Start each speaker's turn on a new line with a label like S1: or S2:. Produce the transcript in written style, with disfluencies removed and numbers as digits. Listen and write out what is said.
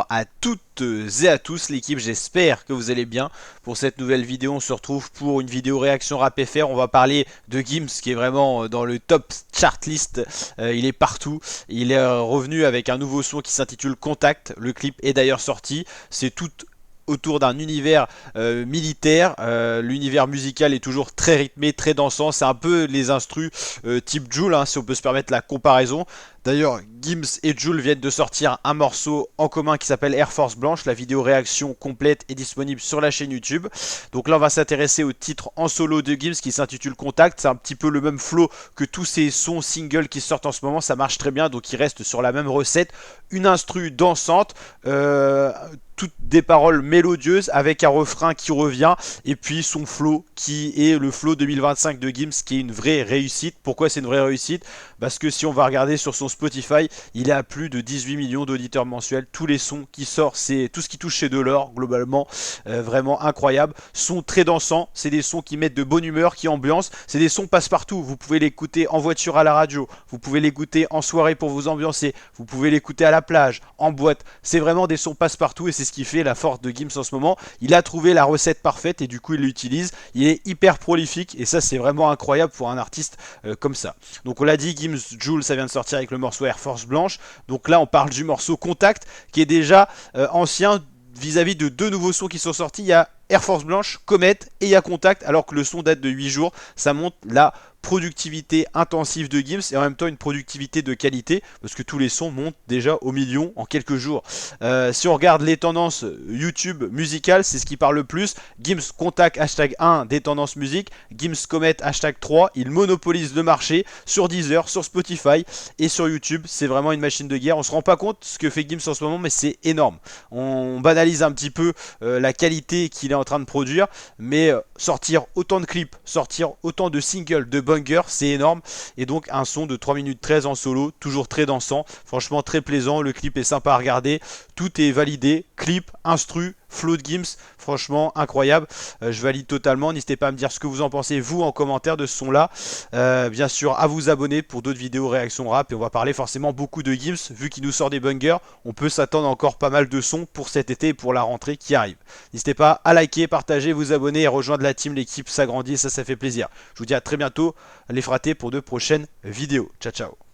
S1: à toutes et à tous l'équipe, j'espère que vous allez bien. Pour cette nouvelle vidéo, on se retrouve pour une vidéo réaction rap FR. On va parler de Gims qui est vraiment dans le top chart list. Il est partout. Il est revenu avec un nouveau son qui s'intitule Contact. Le clip est d'ailleurs sorti. C'est tout autour d'un univers militaire. L'univers musical est toujours très rythmé, très dansant. C'est un peu les instrus type Jul, hein, si on peut se permettre la comparaison. D'ailleurs, Gims et Jul viennent de sortir un morceau en commun qui s'appelle Air Force Blanche. La vidéo réaction complète est disponible sur la chaîne YouTube. Donc là, on va s'intéresser au titre en solo de Gims qui s'intitule Contact. C'est un petit peu le même flow que tous ces sons singles qui sortent en ce moment. Ça marche très bien, donc il reste sur la même recette. Une instru dansante, toutes des paroles mélodieuses avec un refrain qui revient et puis son flow qui est le flow 2025 de Gims qui est une vraie réussite. Pourquoi c'est une vraie réussite? Parce que si on va regarder sur son Spotify, il est à plus de 18 millions d'auditeurs mensuels. Tous les sons qui sortent, c'est tout ce qui touche chez Delors globalement, vraiment incroyable. Sons très dansants, c'est des sons qui mettent de bonne humeur, qui ambiancent, c'est des sons passe-partout. Vous pouvez l'écouter en voiture à la radio, vous pouvez l'écouter en soirée pour vous ambiancer, vous pouvez l'écouter à la plage, en boîte. C'est vraiment des sons passe-partout et c'est ce qui fait la force de Gims en ce moment. Il a trouvé la recette parfaite et du coup il l'utilise. Il est hyper prolifique et ça c'est vraiment incroyable pour un artiste comme ça. Donc on l'a dit, Gims Jul, ça vient de sortir avec le morceau Air Force Blanche. Donc là on parle du morceau Contact qui est déjà ancien vis-à-vis de deux nouveaux sons qui sont sortis. Il y a Air Force Blanche, Comet et il y a Contact alors que le son date de 8 jours. Ça montre la productivité intensive de Gims et en même temps une productivité de qualité parce que tous les sons montent déjà au million en quelques jours. Si on regarde les tendances YouTube musicales, c'est ce qui parle le plus. Gims Contact hashtag 1 des tendances musique, Gims Comet hashtag 3, il monopolise le marché sur Deezer, sur Spotify et sur YouTube. C'est vraiment une machine de guerre. On se rend pas compte ce que fait Gims en ce moment mais c'est énorme. On banalise un petit peu la qualité qu'il est en train de produire, mais sortir autant de clips, sortir autant de singles, de bangers, c'est énorme. Et donc un son de 3 minutes 13 en solo, toujours très dansant, franchement très plaisant, le clip est sympa à regarder, tout est validé, clip, instru, flow de Gims, franchement incroyable. Je valide totalement. N'hésitez pas à me dire ce que vous en pensez vous en commentaire de ce son là. Bien sûr à vous abonner pour d'autres vidéos réaction rap et on va parler forcément beaucoup de Gims vu qu'il nous sort des bangers. On peut s'attendre encore pas mal de sons pour cet été et pour la rentrée qui arrive. N'hésitez pas à liker, partager, vous abonner et rejoindre la team. L'équipe s'agrandit, ça fait plaisir. Je vous dis à très bientôt les fratés pour de prochaines vidéos. Ciao ciao.